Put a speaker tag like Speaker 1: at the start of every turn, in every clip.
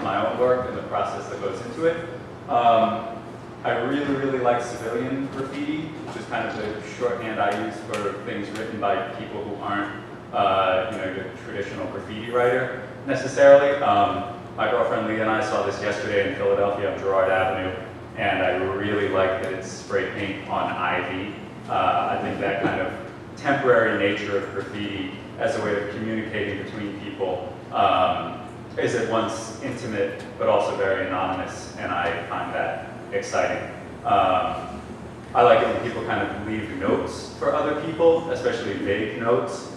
Speaker 1: of my own work and the process that goes into it. I really, really like civilian graffiti, which is kind of the shorthand I use for things written by people who aren't, your traditional graffiti writer necessarily. My girlfriend Leah and I saw this yesterday in Philadelphia on Girard Avenue, and I really like that it's spray paint on ivy. I think that kind of temporary nature of graffiti as a way of communicating between people is at once intimate but also very anonymous, and I find that exciting. I like it when people kind of leave notes for other people, especially vague notes.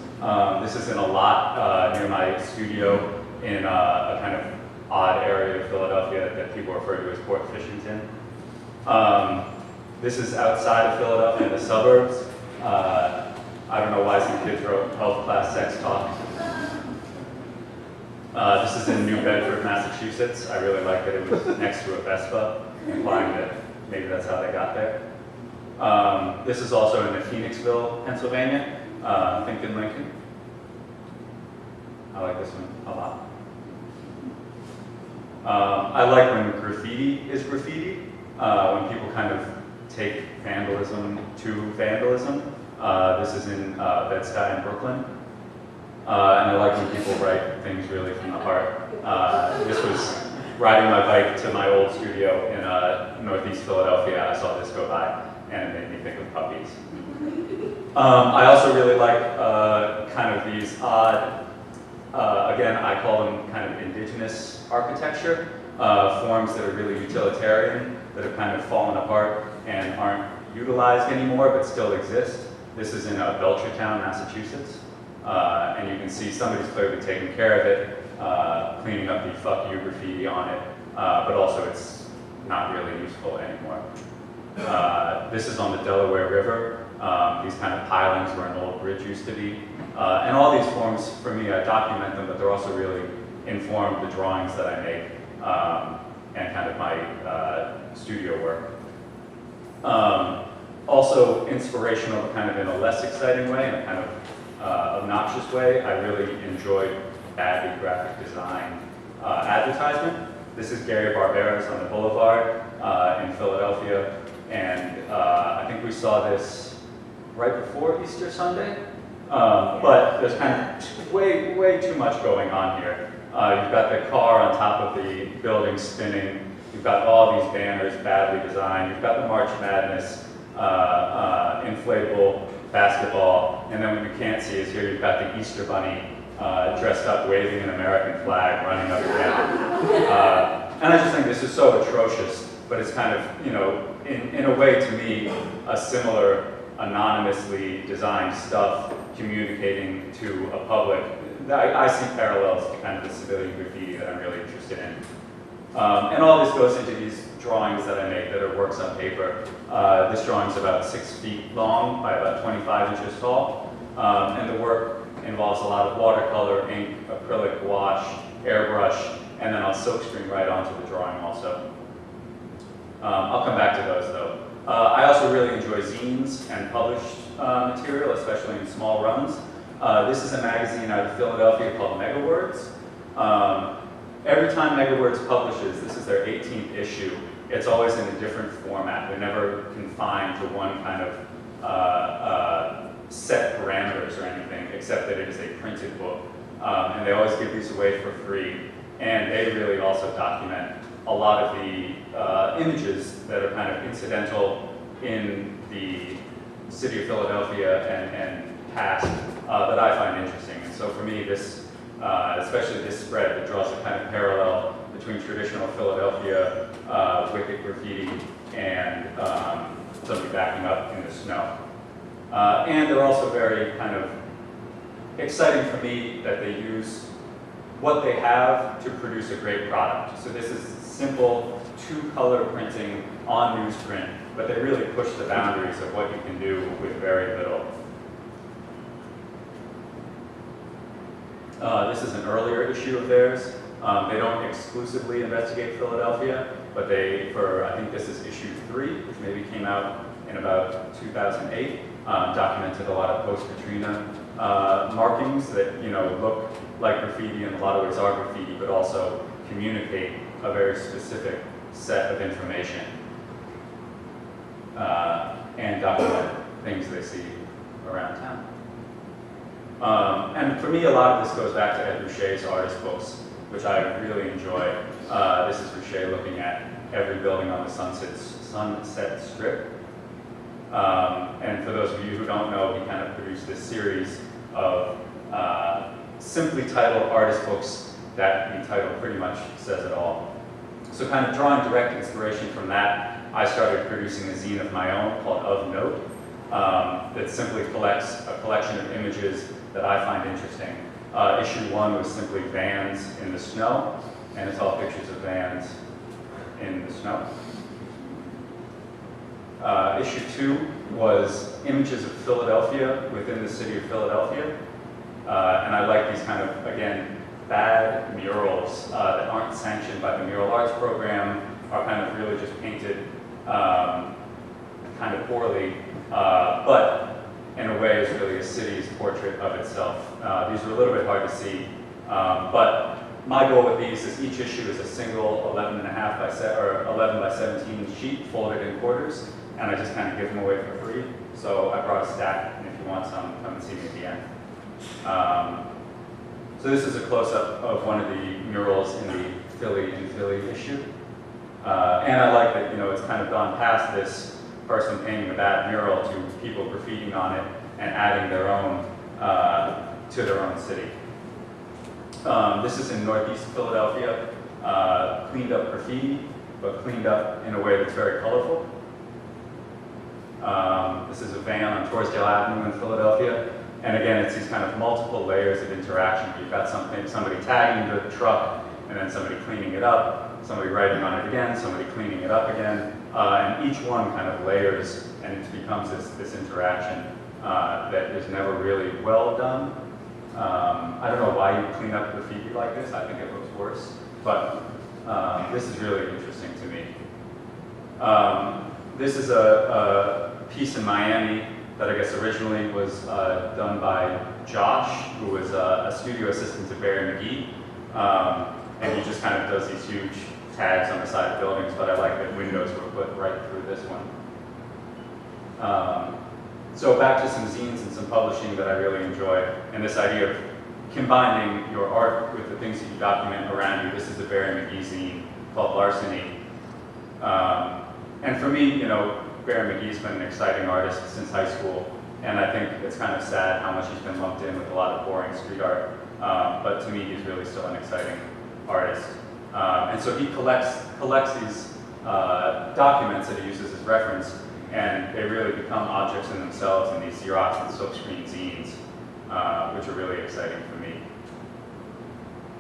Speaker 1: This is in a lot near my studio in a kind of odd area of Philadelphia that people refer to as Port Fishington. This is outside of Philadelphia in the suburbs. I don't know why some kids wrote health class sex talk. This is in New Bedford, Massachusetts. I really like that it was next to a Vespa, implying that maybe that's how they got there. This is also in Phoenixville, Pennsylvania, Think in Lincoln. I like this one a lot. I like when graffiti is graffiti, when people kind of take vandalism to vandalism. This is in Bed-Stuy in Brooklyn. And I like when people write things really from the heart. This was riding my bike to my old studio in Northeast Philadelphia. I saw this go by, and it made me think of puppies. I also really like kind of these odd, again, I call them kind of indigenous architecture, forms that are really utilitarian, that have kind of fallen apart and aren't utilized anymore, but still exist. This is in Belchertown, Massachusetts. And you can see somebody's clearly taking care of it, cleaning up the "fuck you" graffiti on it, but also it's not really useful anymore. This is on the Delaware River, these kind of pilings where an old bridge used to be. And all these forms, for me, I document them, but they're also really inform the drawings that I make and kind of my studio work. Also inspirational, but kind of in a less exciting way, in a kind of obnoxious way. I really enjoyed badly graphic design advertisement. This is Gary Barbera's on the Boulevard in Philadelphia, and I think we saw this right before Easter Sunday, but there's kind of way too much going on here. You've got the car on top of the building spinning, you've got all these banners badly designed, you've got the March Madness inflatable basketball, and then what you can't see is here you've got the Easter Bunny dressed up, waving an American flag, running up and down. And I just think this is so atrocious, but it's kind of, in a way to me, a similar anonymously designed stuff communicating to a public. I see parallels to kind of the civilian graffiti that I'm really interested in. And all this goes into these drawings that I make that are works on paper. This drawing is about 6 feet long by about 25 inches tall. And the work involves a lot of watercolor, ink, acrylic wash, airbrush, and then I'll silkscreen right onto the drawing also. I'll come back to those though. I also really enjoy zines and published material, especially in small runs. This is a magazine out of Philadelphia called Megawords. Every time Megawords publishes, this is their 18th issue, it's always in a different format. They're never confined to one kind of set parameters or anything, except that it is a printed book. And they always give these away for free. And they really also document a lot of the images that are kind of incidental in the city of Philadelphia and past that I find interesting. And so for me, this especially this spread that draws a kind of parallel between traditional Philadelphia wicked graffiti and somebody backing up in the snow. And they're also very kind of exciting for me that they use what they have to produce a great product. So this is simple two-color printing on newsprint, but they really push the boundaries of what you can do with very little. This is an earlier issue of theirs. They don't exclusively investigate Philadelphia, but they, I think this is issue 3, which maybe came out in about 2008, documented a lot of post-Katrina markings that look like graffiti and in a lot of ways are graffiti, but also communicate a very specific set of information and document things they see around town. And for me, a lot of this goes back to Ed Ruscha's artist books, which I really enjoy. This is Ruscha looking at every building on the Sunset Strip. And for those of you who don't know, he kind of produced this series of simply titled artist books that the title pretty much says it all. So kind of drawing direct inspiration from that, I started producing a zine of my own called Of Note that simply collects a collection of images that I find interesting. Issue 1 was simply vans in the snow, and it's all pictures of vans in the snow. Issue 2 was images of Philadelphia within the city of Philadelphia. And I like these kind of, again, bad murals that aren't sanctioned by the mural arts program, are kind of really just painted kind of poorly, but in a way is really a city's portrait of itself. These are a little bit hard to see, but my goal with these is each issue is a single 11 by 17 sheet folded in quarters, and I just kind of give them away for free. So I brought a stack, and if you want some, come and see me at the end. So this is a close-up of one of the murals in the Philly issue. And I like that, it's kind of gone past this person painting a bad mural to people graffitiing on it and adding their own to their own city. This is in Northeast Philadelphia, cleaned up graffiti, but cleaned up in a way that's very colorful. This is a van on Torresdale Avenue in Philadelphia. And again, it's these kind of multiple layers of interaction. You've got somebody tagging the truck, and then somebody cleaning it up, somebody writing on it again, somebody cleaning it up again. And each one kind of layers, and it becomes this interaction that is never really well done. I don't know why you clean up graffiti like this. I think it looks worse. But this is really interesting to me. This is a piece in Miami that I guess originally was done by Josh, who was a studio assistant to Barry McGee. And he just kind of does these huge tags on the side of buildings, but I like that windows were put right through this one. So back to some zines and some publishing that I really enjoy, and this idea of combining your art with the things that you document around you. This is a Barry McGee zine called Larceny. And for me, Barry McGee's been an exciting artist since high school, and I think it's kind of sad how much he's been lumped in with a lot of boring street art. But to me, he's really still an exciting artist. And so he collects these documents that he uses as reference, and they really become objects in themselves in these Xerox and silkscreen zines, which are really exciting for me.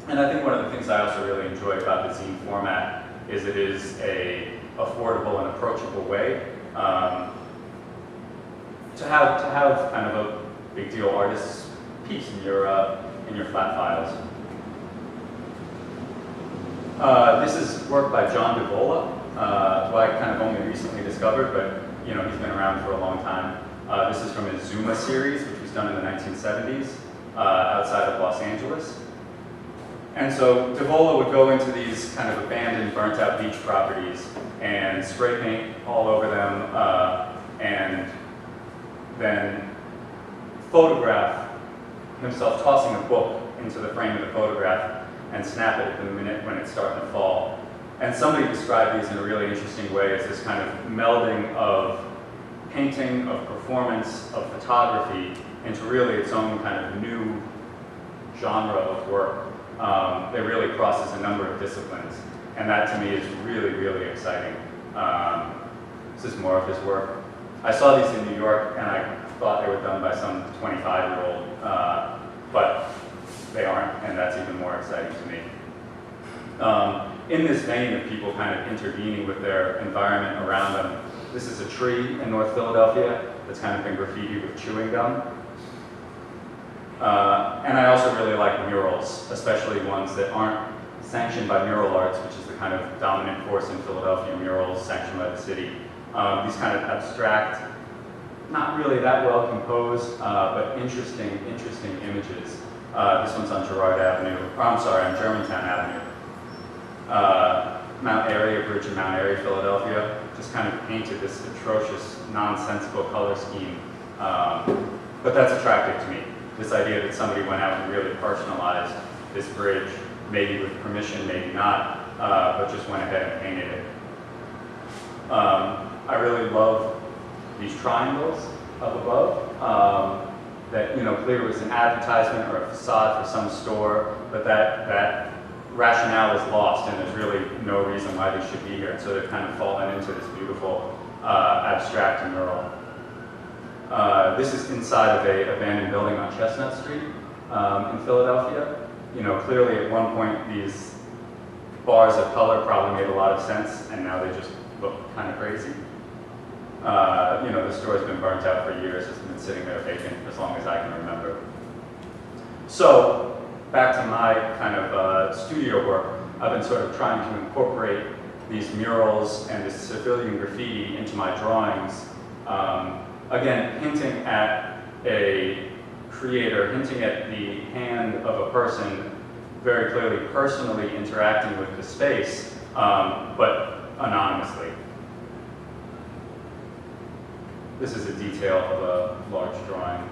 Speaker 1: And I think one of the things I also really enjoy about the zine format is it is a affordable and approachable way to have kind of a big deal artist's piece in your flat files. This is work by John Devola, who I kind of only recently discovered, but he's been around for a long time. This is from his Zuma series, which was done in the 1970s outside of Los Angeles. And so Devola would go into these kind of abandoned, burnt-out beach properties and spray paint all over them, and then photograph himself tossing a book into the frame of the photograph and snap it at the minute when it's starting to fall. And somebody described these in a really interesting way as this kind of melding of painting, of performance, of photography into really its own kind of new genre of work. It really crosses a number of disciplines, and that to me is really, really exciting. This is more of his work. I saw these in New York, and I thought they were done by some 25-year-old, but they aren't, and that's even more exciting to me. In this vein of people kind of intervening with their environment around them, this is a tree in North Philadelphia that's kind of been graffitied with chewing gum. And I also really like murals, especially ones that aren't sanctioned by mural arts, which is the kind of dominant force in Philadelphia, murals sanctioned by the city. These kind of abstract, not really that well composed, but interesting images. This one's on Germantown Avenue. Bridge in Mount Airy, Philadelphia, just kind of painted this atrocious, nonsensical color scheme. But that's attractive to me. This idea that somebody went out and really personalized this bridge, maybe with permission, maybe not, but just went ahead and painted it. I really love these triangles up above. That clearly was an advertisement or a facade for some store, but that rationale is lost, and there's really no reason why they should be here. And so they've kind of fallen into this beautiful abstract mural. This is inside of an abandoned building on Chestnut Street in Philadelphia. Clearly at one point these bars of color probably made a lot of sense, and now they just look kind of crazy. The store's been burnt out for years. It's been sitting there vacant as long as I can remember. So back to my kind of studio work, I've been sort of trying to incorporate these murals and this civilian graffiti into my drawings. Again, hinting at a creator, hinting at the hand of a person very clearly personally interacting with the space, but anonymously. This is a detail of a large drawing.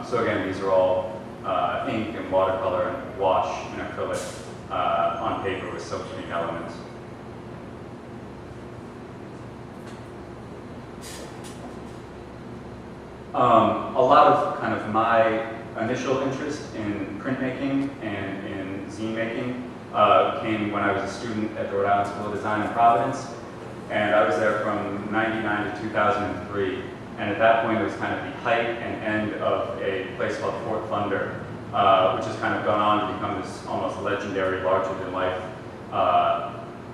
Speaker 1: So again, these are all ink and watercolor and wash and acrylic on paper with silkscreen elements. A lot of kind of my initial interest in printmaking and in zine making came when I was a student at the Rhode Island School of Design in Providence, and I was there from '99 to 2003. And at that point, it was kind of the height and end of a place called Fort Thunder, which has kind of gone on to become this almost legendary, larger-than-life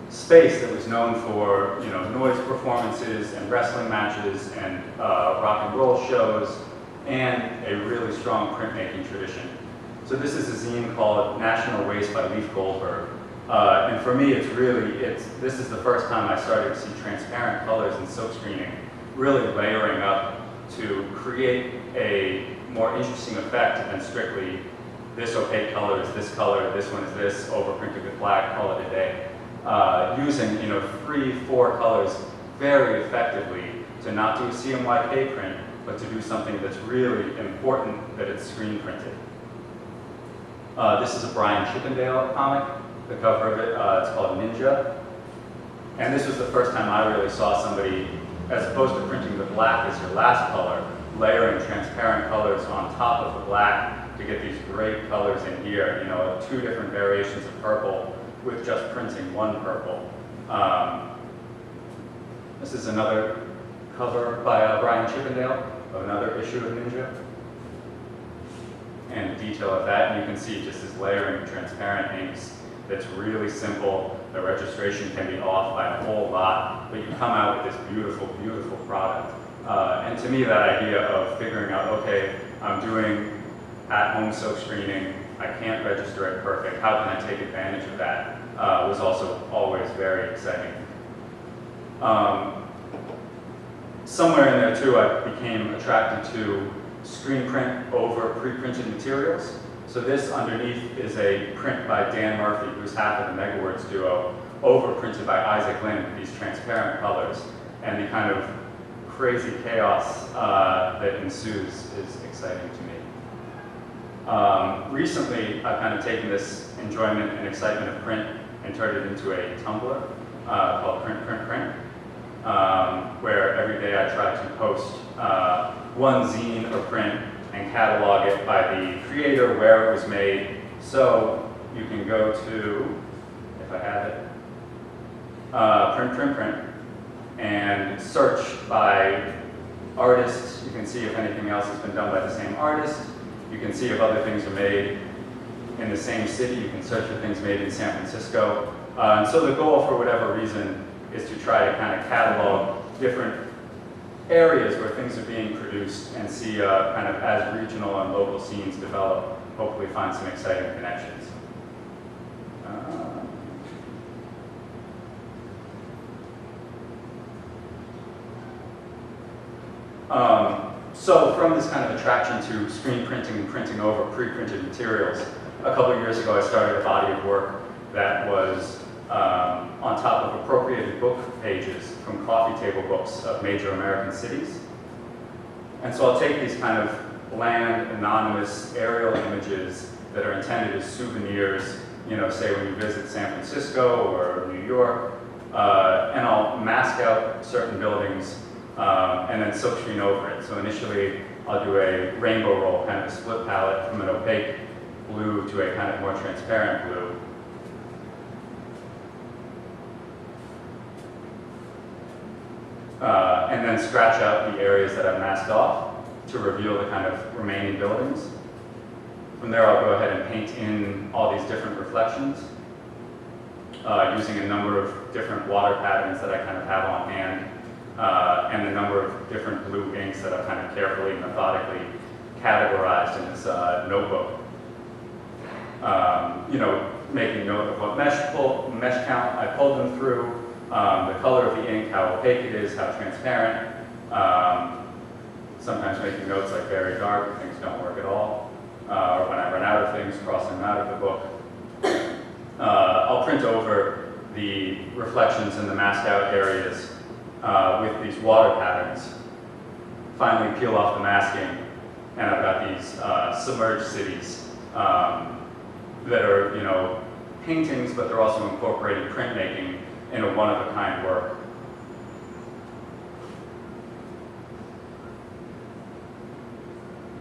Speaker 1: space that was known for noise performances and wrestling matches and rock and roll shows, and a really strong printmaking tradition. So this is a zine called National Waste by Leif Goldberg. And for me, this is the first time I started to see transparent colors and silkscreening really layering up to create a more interesting effect than strictly this opaque color is this color, this one is this, overprinted with black, call it a day. Using 3-4 colors very effectively to not do a CMYK print, but to do something that's really important that it's screen printed. This is a Brian Chippendale comic. The cover of it, it's called Ninja. And this was the first time I really saw somebody, as opposed to printing the black as your last color, layering transparent colors on top of the black to get these great colors in here, 2 different variations of purple with just printing one purple. This is another cover by Brian Chippendale of another issue of Ninja. And the detail of that, and you can see just this layering of transparent inks that's really simple. The registration can be off by a whole lot, but you come out with this beautiful, beautiful product. And to me, that idea of figuring out, okay, I'm doing at-home silk screening, I can't register it perfect, how can I take advantage of that, was also always very exciting. Somewhere in there too, I became attracted to screen print over pre-printed materials. So this underneath is a print by Dan Murphy, who's half of the Megawords duo, overprinted by Isaac Lynn with these transparent colors. And the kind of crazy chaos that ensues is exciting to me. Recently, I've kind of taken this enjoyment and excitement of print and turned it into a Tumblr called Print, Print, Print, where every day I try to post one zine or print and catalog it by the creator, where it was made. So you can go to, if I have it, Print, Print, Print, and search by artists. You can see if anything else has been done by the same artist. You can see if other things are made in the same city. You can search for things made in San Francisco. And so the goal, for whatever reason, is to try to kind of catalog different areas where things are being produced and see kind of as regional and local scenes develop, hopefully find some exciting connections. So from this kind of attraction to screen printing and printing over pre-printed materials, a couple of years ago I started a body of work that was on top of appropriated book pages from coffee table books of major American cities. And so I'll take these kind of bland, anonymous aerial images that are intended as souvenirs, you know, say when you visit San Francisco or New York, and I'll mask out certain buildings and then silkscreen over it. So initially I'll do a rainbow roll, kind of a split palette from an opaque blue to a kind of more transparent blue. And then scratch out the areas that I've masked off to reveal the kind of remaining buildings. From there, I'll go ahead and paint in all these different reflections using a number of different water patterns that I kind of have on hand and a number of different blue inks that I've kind of carefully, methodically categorized in this notebook. You know, making note of what mesh count I pulled them through, the color of the ink, how opaque it is, how transparent. Sometimes making notes like very dark if things don't work at all. Or when I run out of things, crossing them out of the book. I'll print over the reflections in the masked out areas with these water patterns. Finally peel off the masking, and I've got these submerged cities that are, you know, paintings, but they're also incorporating printmaking in a one-of-a-kind work.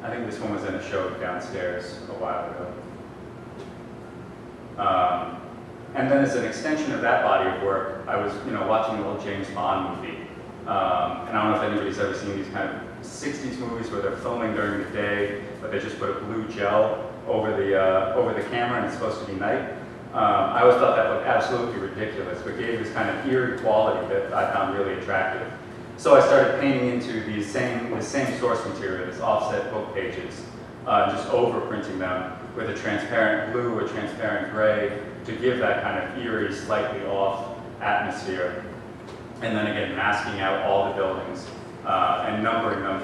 Speaker 1: I think this one was in a show downstairs a while ago. And then as an extension of that body of work, I was, you know, watching an old James Bond movie. And I don't know if anybody's ever seen these kind of 60s movies where they're filming during the day, but they just put a blue gel over the camera and it's supposed to be night. I always thought that looked absolutely ridiculous, but gave this kind of eerie quality that I found really attractive. So I started painting into the same source material, these offset book pages, just overprinting them with a transparent blue or transparent gray to give that kind of eerie, slightly off atmosphere. And then again, masking out all the buildings and numbering them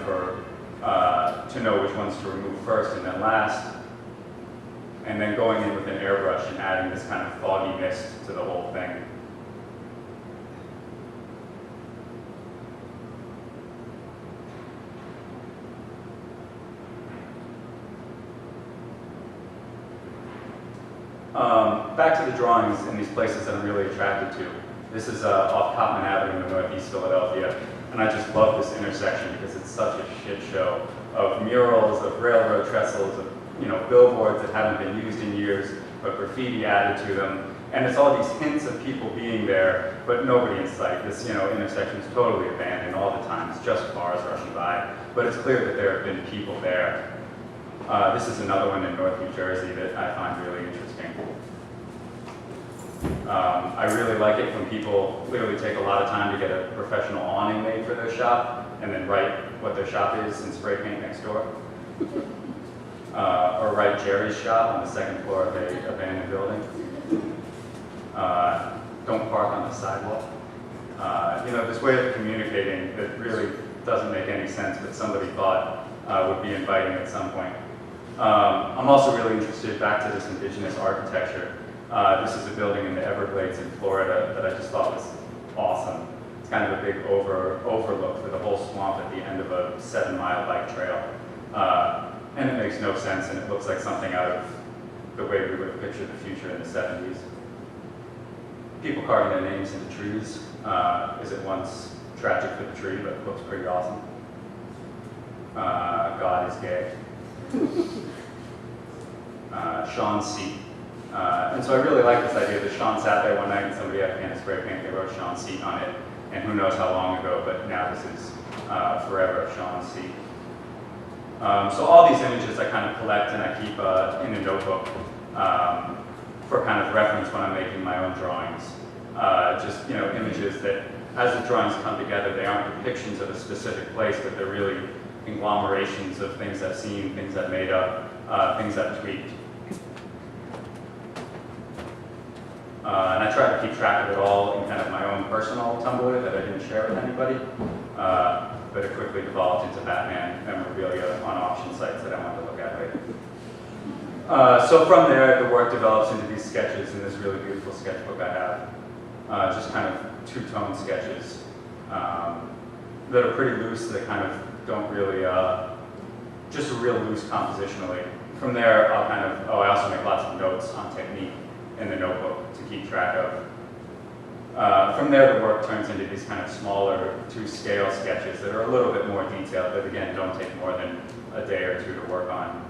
Speaker 1: to know which ones to remove first and then last. And then going in with an airbrush and adding this kind of foggy mist to the whole thing. Back to the drawings in these places that I'm really attracted to. This is off Cottman Avenue in Northeast Philadelphia, and I just love this intersection because it's such a shit show of murals, of railroad trestles, of, you know, billboards that haven't been used in years, but graffiti added to them, and it's all these hints of people being there, but nobody in sight. This, you know, intersection is totally abandoned all the time. It's just cars rushing by, but it's clear that there have been people there. This is another one in North New Jersey that I find really interesting. I really like it when people clearly take a lot of time to get a professional awning made for their shop and then write what their shop is in spray paint next door. Or write Jerry's shop on the second floor of an abandoned building. Don't park on the sidewalk. You know, this way of communicating that really doesn't make any sense, but somebody thought would be inviting at some point. I'm also really interested back to this indigenous architecture. This is a building in the Everglades in Florida that I just thought was awesome. It's kind of a big overlook for the whole swamp at the end of a 7-mile bike trail. And it makes no sense, and it looks like something out of the way we would have pictured the future in the 70s. People carving their names into trees is at once tragic for the tree, but it looks pretty awesome. God is gay. Sean's seat. And so I really like this idea that Sean sat there one night and somebody had a can of spray paint, they wrote Sean's seat on it, and who knows how long ago, but now this is forever Sean's seat. So all these images I kind of collect and I keep in a notebook for kind of reference when I'm making my own drawings. Just, you know, images that as the drawings come together, they aren't depictions of a specific place, but they're really conglomerations of things I've seen, things I've made up, things I've tweaked. And I try to keep track of it all in kind of my own personal Tumblr that I didn't share with anybody. but it quickly devolved into Batman memorabilia on auction sites that I wanted to look at later. So from there, the work develops into these sketches in this really beautiful sketchbook I have. Just kind of two-tone sketches that are pretty loose, that kind of don't really, just real loose compositionally. From there, I also make lots of notes on technique in the notebook to keep track of. From there, the work turns into these kind of smaller, to-scale sketches that are a little bit more detailed, but again, don't take more than a day or two to work on.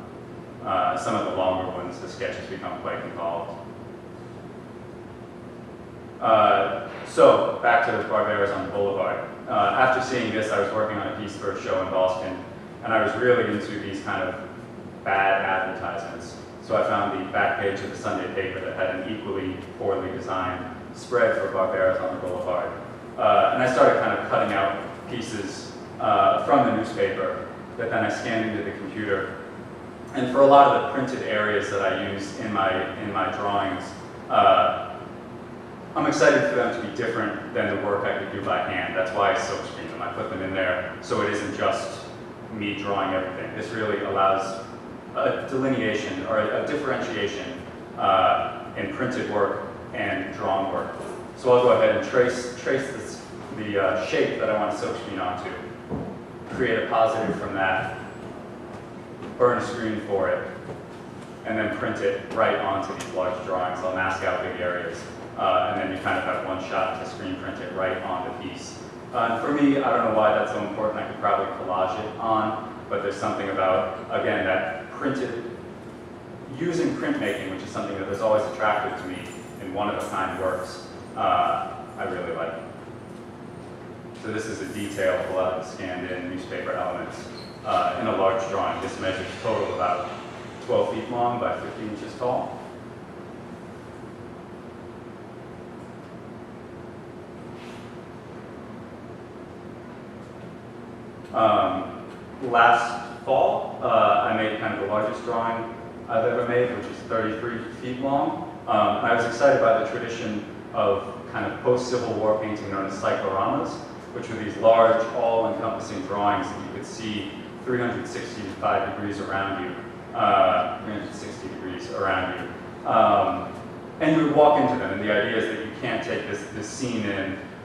Speaker 1: Some of the longer ones, the sketches become quite involved. So, back to the Barberas on the Boulevard. After seeing this, I was working on a piece for a show in Boston, and I was really into these kind of bad advertisements. So I found the back page of the Sunday paper that had an equally poorly designed spread for Barberas on the Boulevard. And I started kind of cutting out pieces from the newspaper that then I scanned into the computer. And for a lot of the printed areas that I use in my drawings, I'm excited for them to be different than the work I could do by hand. That's why I silkscreen them. I put them in there so it isn't just me drawing everything. This really allows a delineation or a differentiation in printed work and drawn work. So I'll go ahead and trace the shape that I want to silkscreen onto, create a positive from that, burn a screen for it, and then print it right onto these large drawings. I'll mask out big areas, and then you kind of have one shot to screen print it right on the piece. And for me, I don't know why that's so important. I could probably collage it on, but there's something about, again, that printed, using printmaking, which is something that has always attracted to me in one-of-a-kind works, I really like. So this is a detail of a lot of the scanned-in newspaper elements in a large drawing. This measures total about 12 feet long by 50 inches tall. Last fall, I made kind of the largest drawing I've ever made, which is 33 feet long. I was excited by the tradition of kind of post-Civil War painting known as cycloramas, which were these large, all-encompassing drawings that you could see 365 degrees around you, 360 degrees around you. And you would walk into them, and the idea is that you can't take this scene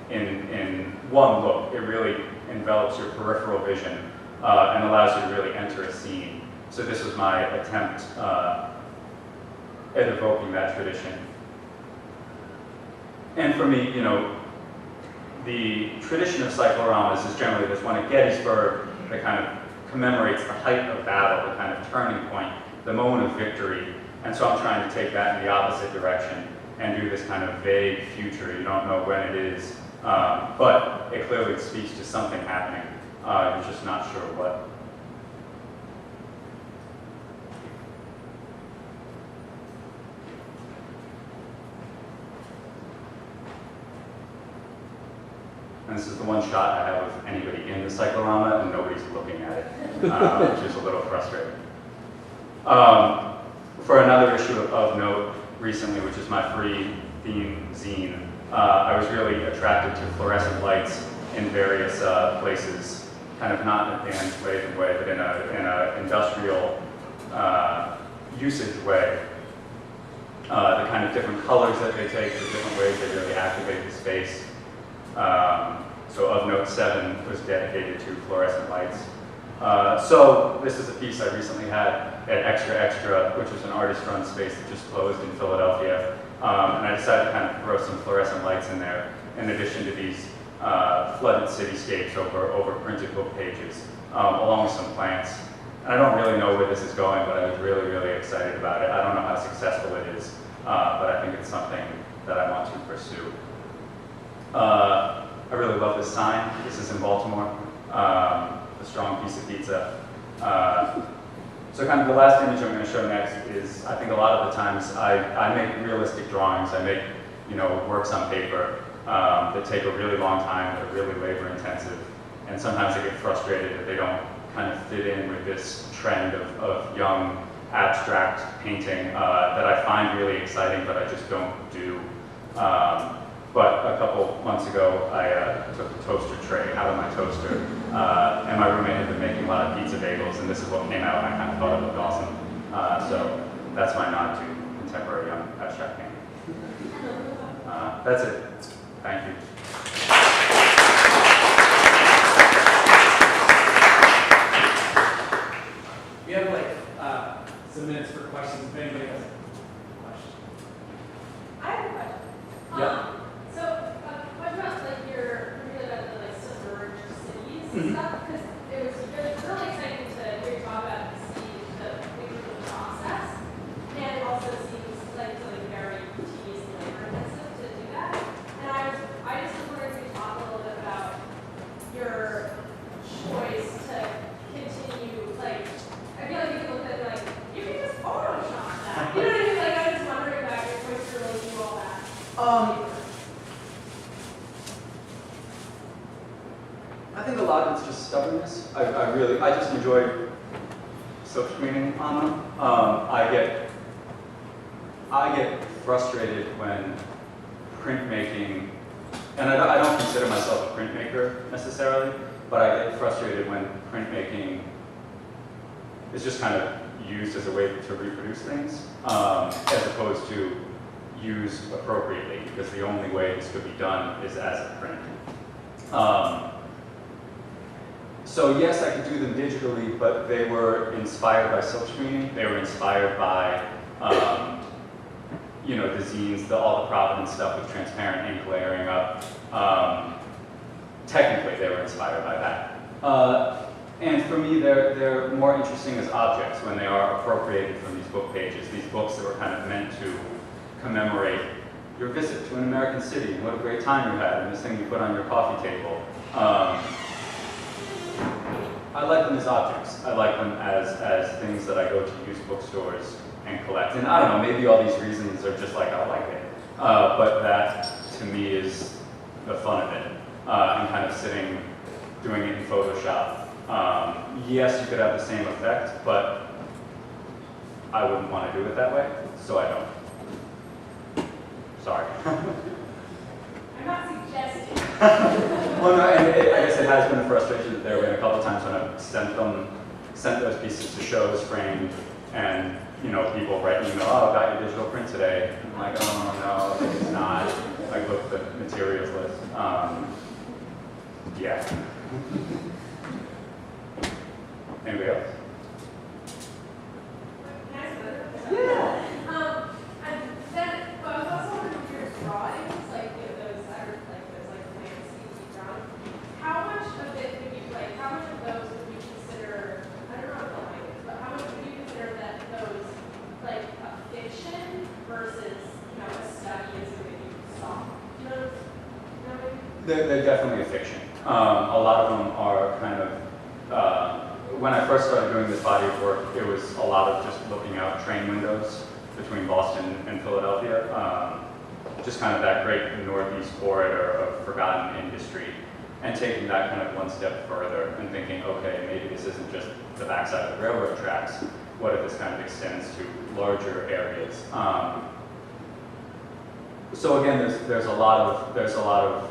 Speaker 1: in one look. It really envelops your peripheral vision and allows you to really enter a scene. So this was my attempt at evoking that tradition. And for me, you know, the tradition of cycloramas is generally there's one at Gettysburg that kind of commemorates the height of battle, the kind of turning point, the moment of victory. And so I'm trying to take that in the opposite direction and do this kind of vague future. You don't know when it is, but it clearly speaks to something happening. You're just not sure what. And this is the one shot I have of anybody in the cyclorama and nobody's looking at it, which is a little frustrating. For another issue of note recently, which is my free theme zine, I was really attracted to fluorescent lights in various places, kind of not in a band-related way, but in an industrial usage way. The kind of different colors that they take, the different ways they really activate the space. So of note 7 was dedicated to fluorescent lights. So this is a piece I recently had at Extra Extra, which was an artist-run space that just closed in Philadelphia. And I decided to kind of throw some fluorescent lights in there, in addition to these flooded cityscapes over printed book pages, along with some plants. And I don't really know where this is going, but I was really, really excited about it. I don't know how successful it is, but I think it's something that I want to pursue. I really love this sign. This is in Baltimore, a strong piece of pizza. So kind of the last image I'm going to show next is, I think a lot of the times I make realistic drawings. I make, you know, works on paper that take a really long time, that are really labor intensive. And sometimes I get frustrated that they don't kind of fit in with this trend of young abstract painting that I find really exciting, but I just don't do. But a couple months ago, I took the toaster tray out of my toaster, and my roommate had been making a lot of pizza bagels, and this is what came out, and I kind of thought it looked awesome. So that's my nod to contemporary young abstract painting. That's it. Thank you.
Speaker 2: We have like some minutes for questions. If anybody has a question.
Speaker 3: I have a question.
Speaker 1: Yeah.
Speaker 3: So, what about like your really about the like submerged cities
Speaker 1: Mhm.
Speaker 3: stuff? Because it was really exciting to hear you talk about and see the process, and it also seems like very tedious and labor intensive to do that. And I just was wondering if you could talk a little bit about your choice to continue like. I feel like you can look at it like you can just Photoshop that. You know what I mean? Like I was just wondering about your choice to really do all that.
Speaker 1: I think a lot of it's just stubbornness. I just enjoy silk screening on them. I get frustrated when printmaking, and I don't consider myself a printmaker necessarily, but I get frustrated when printmaking is just kind of used as a way to reproduce things, as opposed to used appropriately, because the only way this could be done is as a print. So yes, I could do them digitally, but they were inspired by silk screening. They were inspired by, you know, the zines, all the Providence stuff with transparent ink layering up. Technically, they were inspired by that. And for me, they're more interesting as objects when they are appropriated from these book pages, these books that were kind of meant to commemorate your visit to an American city and what a great time you had and this thing you put on your coffee table. I like them as objects. I like them as things that I go to used bookstores and collect. And I don't know, maybe all these reasons are just like, I like it. But that, to me, is the fun of it. And kind of sitting, doing it in Photoshop. Yes, you could have the same effect, but I wouldn't want to do it that way, so I don't. Sorry.
Speaker 3: I'm not suggesting.
Speaker 1: Well, no, and I guess it has been a frustration that there have been a couple of times when I've sent those pieces to shows framed, and you know, people write an email, oh, I got your digital print today. I'm like, oh no, it's not. I look at the materials list. Yeah. Anybody else?
Speaker 3: Can I ask another question? Yeah. And then, but I was also wondering if your drawings, like those landscape drawings, how much of it would you like? How much of those would you consider? I don't know the language, but how much would you consider that those like a fiction versus a study as a way you saw? You know what I mean?
Speaker 1: They're definitely a fiction. A lot of them are kind of. When I first started doing this body of work, it was a lot of just looking out train windows between Boston and Philadelphia. Just kind of that great northeast corridor of forgotten industry, and taking that kind of one step further and thinking, okay, maybe this isn't just the backside of the railroad tracks. What if this kind of extends to larger areas? So again, there's a lot of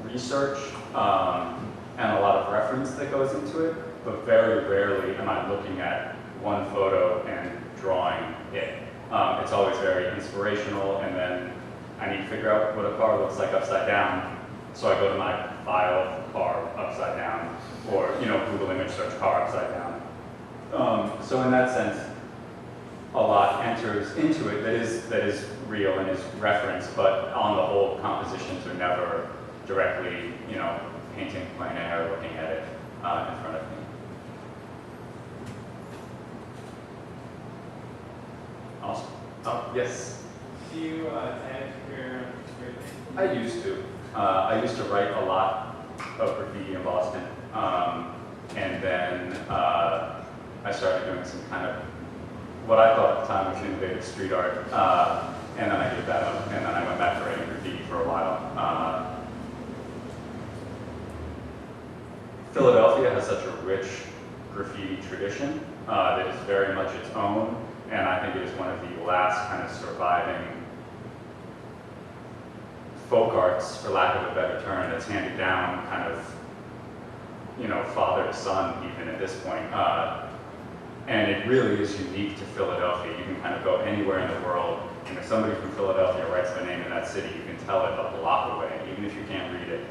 Speaker 1: research and a lot of reference that goes into it. But very rarely am I looking at one photo and drawing it. It's always very inspirational, and then I need to figure out what a car looks like upside down. So I go to my file, car upside down, or Google image search car upside down. So in that sense, a lot enters into it that is real and is referenced, but on the whole, compositions are never directly, painting plein air, looking at it in front of me. Awesome. Oh, yes?
Speaker 2: Do you tag your
Speaker 1: I used to. I used to write a lot of graffiti in Boston. And then I started doing some kind of, what I thought at the time was innovative street art. And then I gave that up. And then I went back to writing graffiti for a while. Philadelphia has such a rich graffiti tradition that is very much its own. And I think it is one of the last kind of surviving folk arts, for lack of a better term, that's handed down kind of, father to son even at this point. And it really is unique to Philadelphia. You can kind of go anywhere in the world, and if somebody from Philadelphia writes the name of that city, you can tell it a block away, even if you can't read it.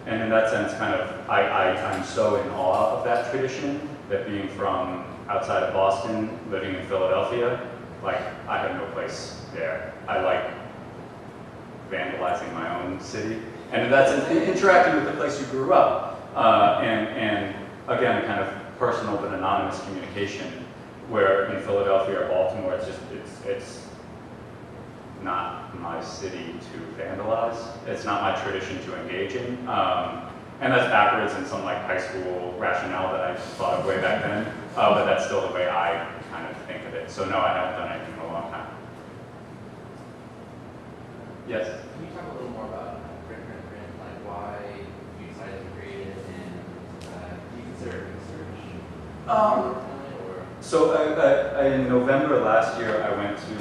Speaker 1: And in that sense, kind of, I'm so in awe of that tradition, that being from outside of Boston, living in Philadelphia, like, I have no place there. I like vandalizing my own city. And in that sense, interacting with the place you grew up. And again, kind of personal but anonymous communication, where in Philadelphia or Baltimore, it's not my city to vandalize. It's not my tradition to engage in. And that's backwards in some like high school rationale that I thought of way back then, but that's still the way I kind of think of it. So no, I haven't done anything in a long time. Yes?
Speaker 4: Can you talk a little more about print, like why you decided to create it, and do you consider it research?
Speaker 1: So in November last year, I went to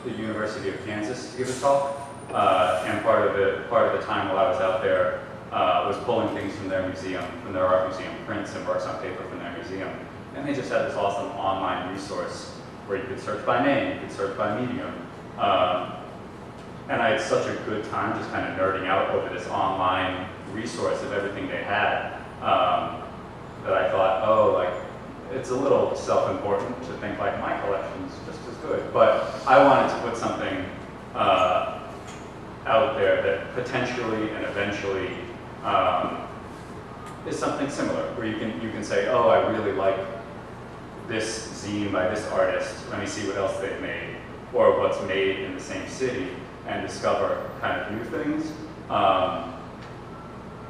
Speaker 1: the University of Kansas to give a talk, and part of the time while I was out there was pulling things from their museum, from their art museum, prints and works on paper from their museum, and they just had this awesome online resource where you could search by name, you could search by medium, and I had such a good time just kind of nerding out over this online resource of everything they had, that I thought, oh, like, it's a little self-important to think like my collection's just as good, but I wanted to put something out there that potentially and eventually is something similar, where you can say, oh, I really like this zine by this artist, let me see what else they've made, or what's made in the same city, and discover kind of new things.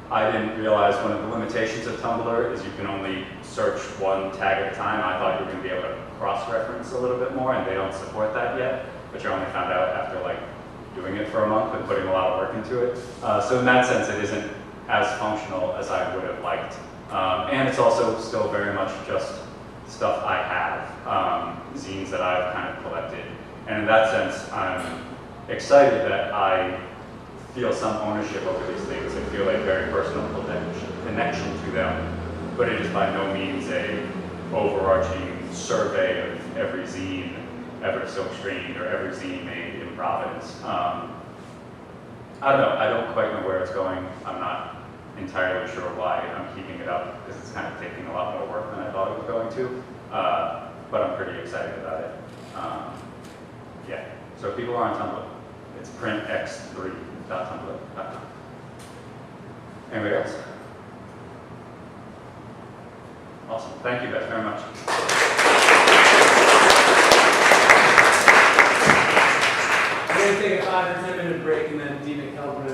Speaker 1: I didn't realize one of the limitations of Tumblr is you can only search one tag at a time. I thought you were going to be able to cross-reference a little bit more, and they don't support that yet, which I only found out after like doing it for a month and putting a lot of work into it. So in that sense, it isn't as functional as I would have liked. And it's also still very much just stuff I have, zines that I've kind of collected. And in that sense, I'm excited that I feel some ownership over these things and feel a very personal connection to them, but it is by no means a overarching survey of every zine ever silk-screened or every zine made in Providence. I don't know, I don't quite know where it's going. I'm not entirely sure why I'm keeping it up, because it's kind of taking a lot more work than I thought it was going to, but I'm pretty excited about it. Yeah, so if people are on Tumblr, it's printx3.tumblr.com. Anybody else? Awesome. Thank you guys very much.
Speaker 2: We're going to take a 5 or 10 minute break, and then Dean McKelvin